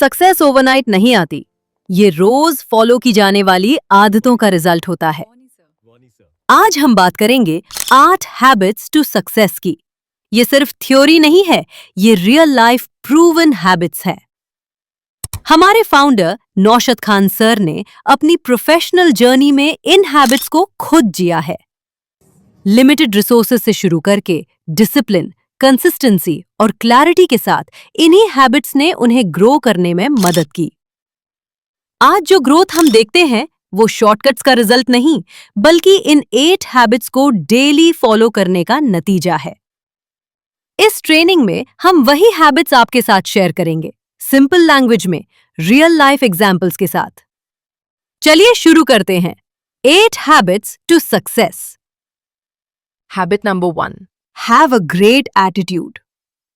Success overnight नहीं आती, ये रोज फॉलो की जाने वाली आदतों का रिजल्ट होता है। आज हम बात करेंगे 8 हैबिट्स टू सक्सेस की। ये सिर्फ थ्योरी नहीं है, ये रियल लाइफ प्रूवन हैबिट्स है। हमारे फाउंडर नौशाद खान सर ने अपनी प्रोफेशनल जर्नी में इन हैबिट्स को खुद जिया है। लिमिटेड रिसोर्सेज से शुरू करके डिसिप्लिन, कंसिस्टेंसी और क्लैरिटी के साथ इन्हीं हैबिट्स ने उन्हें ग्रो करने में मदद की। आज जो ग्रोथ हम देखते हैं वो शॉर्टकट्स का रिजल्ट नहीं, बल्कि इन 8 हैबिट्स को डेली फॉलो करने का नतीजा है। इस ट्रेनिंग में हम वही हैबिट्स आपके साथ शेयर करेंगे, सिंपल लैंग्वेज में, रियल लाइफ एग्जाम्पल्स के साथ। चलिए शुरू करते हैं। 8 habits to success. Habit number 1. Have a great attitude.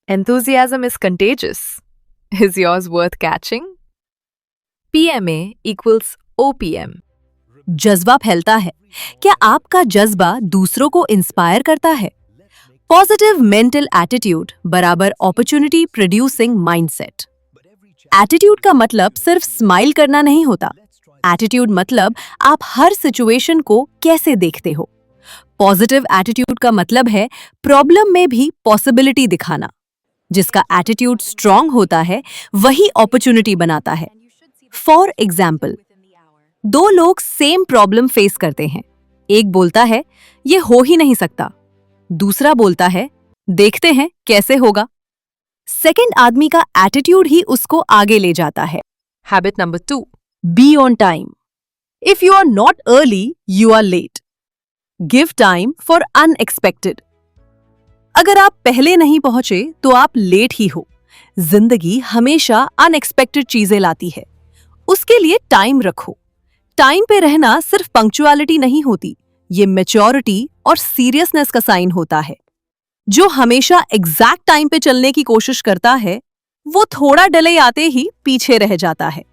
Enthusiasm is contagious. Is yours worth catching? PMA equals OPM. जज्बा फैलता है। क्या आपका जज्बा दूसरों को इंस्पायर करता है? पॉजिटिव मेंटल एटीट्यूड बराबर अपॉर्चुनिटी प्रोड्यूसिंग माइंडसेट। एटीट्यूड का मतलब सिर्फ स्माइल करना नहीं होता। एटीट्यूड मतलब आप हर सिचुएशन को कैसे देखते हो। पॉजिटिव एटीट्यूड का मतलब है प्रॉब्लम में भी पॉसिबिलिटी दिखाना। जिसका एटीट्यूड स्ट्रांग होता है वही अपॉर्चुनिटी बनाता है। फॉर एग्जाम्पल, 2 लोग सेम प्रॉब्लम फेस करते हैं। एक बोलता है ये हो ही नहीं सकता, दूसरा बोलता है देखते हैं कैसे होगा। सेकंड आदमी का एटीट्यूड ही उसको आगे ले जाता है। Habit number 2. Be on time. If you are not early, you are late. Give time for unexpected. अगर आप पहले नहीं पहुंचे तो आप लेट ही हो। जिंदगी हमेशा अनएक्सपेक्टेड चीजें लाती है, उसके लिए टाइम रखो। टाइम पे रहना सिर्फ पंक्चुअलिटी नहीं होती, ये मैच्योरिटी और सीरियसनेस का साइन होता है। जो हमेशा एग्जैक्ट टाइम पे चलने की कोशिश करता है वो थोड़ा डिले आते ही पीछे रह जाता है।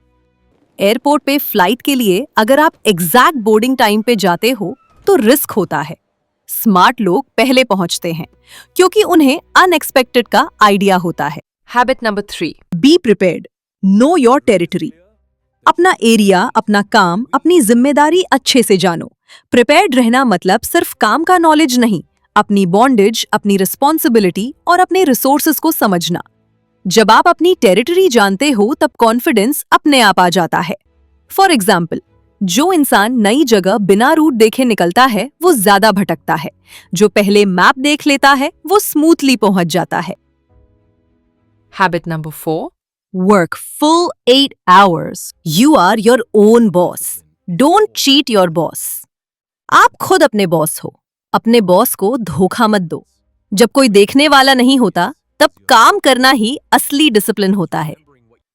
एयरपोर्ट पे फ्लाइट के लिए अगर आप एग्जैक्ट बोर्डिंग टाइम पे जाते हो तो रिस्क होता है। स्मार्ट लोग पहले पहुंचते हैं क्योंकि उन्हें अनएक्सपेक्टेड का आइडिया होता है। Habit number 3. Be prepared, know your territory. अपना एरिया, अपना काम, अपनी जिम्मेदारी अच्छे से जानो। प्रिपेयर्ड रहना मतलब सिर्फ काम का नॉलेज नहीं, अपनी बॉन्डेज, अपनी रिस्पॉन्सिबिलिटी और अपने रिसोर्सेज को समझना। जब आप अपनी टेरिटरी जानते हो तब कॉन्फिडेंस अपने आप आ जाता है। फॉर एग्जाम्पल, जो इंसान नई जगह बिना रूट देखे निकलता है वो ज्यादा भटकता है। जो पहले मैप देख लेता है वो स्मूथली पहुंच जाता है। Habit number 4. Work full 8 hours. You are your own boss. Don't cheat your boss. आप खुद अपने बॉस हो, अपने बॉस को धोखा मत दो। जब कोई देखने वाला नहीं होता तब काम करना ही असली डिसिप्लिन होता है।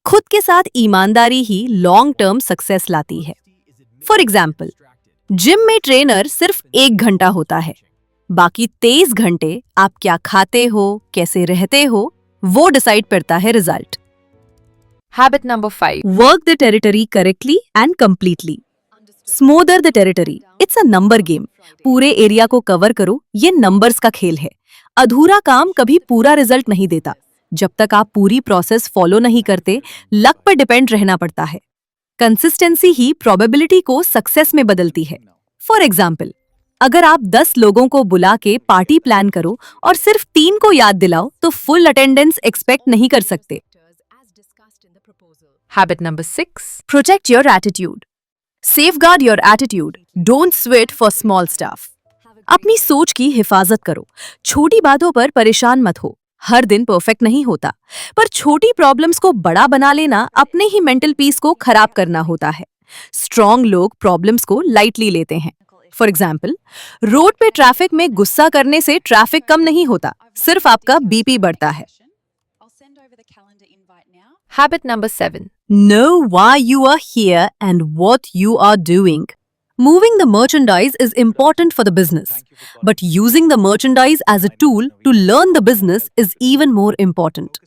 खुद के साथ ईमानदारी ही लॉन्ग टर्म सक्सेस लाती है। फॉर एग्जाम्पल, जिम में ट्रेनर सिर्फ 1 घंटा होता है, बाकी 23 घंटे आप क्या खाते हो, कैसे रहते हो, वो डिसाइड करता है result. Habit number 5. Work the territory correctly and completely. Smoother the territory, it's a number game. पूरे एरिया को कवर करो, ये नंबर्स का खेल है। अधूरा काम कभी पूरा रिजल्ट नहीं देता। जब तक आप पूरी प्रोसेस फॉलो नहीं करते, लक पर डिपेंड रहना पड़ता है। कंसिस्टेंसी ही प्रोबेबिलिटी को सक्सेस में बदलती है। फॉर एग्जाम्पल, अगर आप 10 लोगों को बुला के पार्टी प्लान करो और सिर्फ 3 को याद दिलाओ तो फुल अटेंडेंस एक्सपेक्ट नहीं कर सकते। Habit number 6. Protect your attitude. Safeguard your attitude, don't sweat for small stuff. अपनी सोच की हिफाजत करो। छोटी बातों पर परेशान मत हो। हर दिन परफेक्ट नहीं होता, पर छोटी प्रॉब्लम्स को बड़ा बना लेना अपने ही मेंटल पीस को खराब करना होता है। स्ट्रॉन्ग लोग प्रॉब्लम्स को लाइटली लेते हैं। फॉर एग्जाम्पल, रोड पे ट्रैफिक में गुस्सा करने से ट्रैफिक कम नहीं होता, सिर्फ आपका बीपी बढ़ता है। Habit number 7. Know why you are here and what you are doing. Moving the merchandise is important for the business, but using the merchandise as a tool to learn the business is even more important.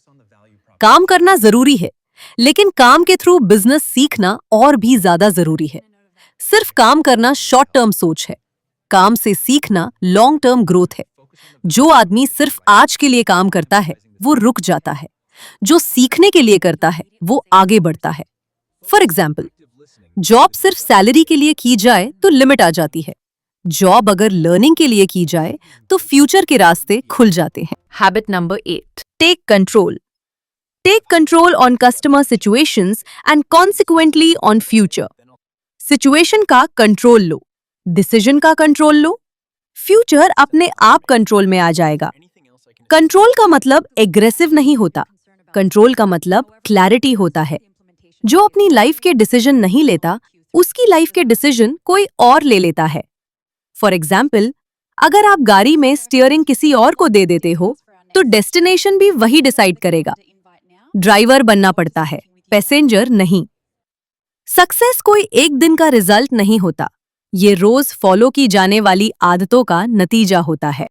काम करना जरूरी है, लेकिन काम के through business सीखना और भी ज्यादा जरूरी है। सिर्फ काम करना शॉर्ट टर्म सोच है, काम से सीखना लॉन्ग टर्म ग्रोथ है। जो आदमी सिर्फ आज के लिए काम करता है वो रुक जाता है। जो सीखने के लिए करता है वो आगे बढ़ता है। फॉर एग्जाम्पल, जॉब सिर्फ सैलरी के लिए की जाए तो लिमिट आ जाती है। जॉब अगर लर्निंग के लिए की जाए तो फ्यूचर के रास्ते खुल जाते हैं। Habit number 8. Take control. Take control on customer situations and consequently on future. Situation का कंट्रोल लो, डिसीजन का कंट्रोल लो, फ्यूचर अपने आप कंट्रोल में आ जाएगा। कंट्रोल का मतलब एग्रेसिव नहीं होता, कंट्रोल का मतलब क्लैरिटी होता है। जो अपनी लाइफ के डिसीजन नहीं लेता, उसकी लाइफ के डिसीजन कोई और ले लेता है। फॉर एग्जाम्पल, अगर आप गाड़ी में स्टीयरिंग किसी और को दे देते हो तो डेस्टिनेशन भी वही डिसाइड करेगा। ड्राइवर बनना पड़ता है, पैसेंजर नहीं। सक्सेस कोई एक दिन का रिजल्ट नहीं होता, ये रोज फॉलो की जाने वाली आदतों का नतीजा होता है।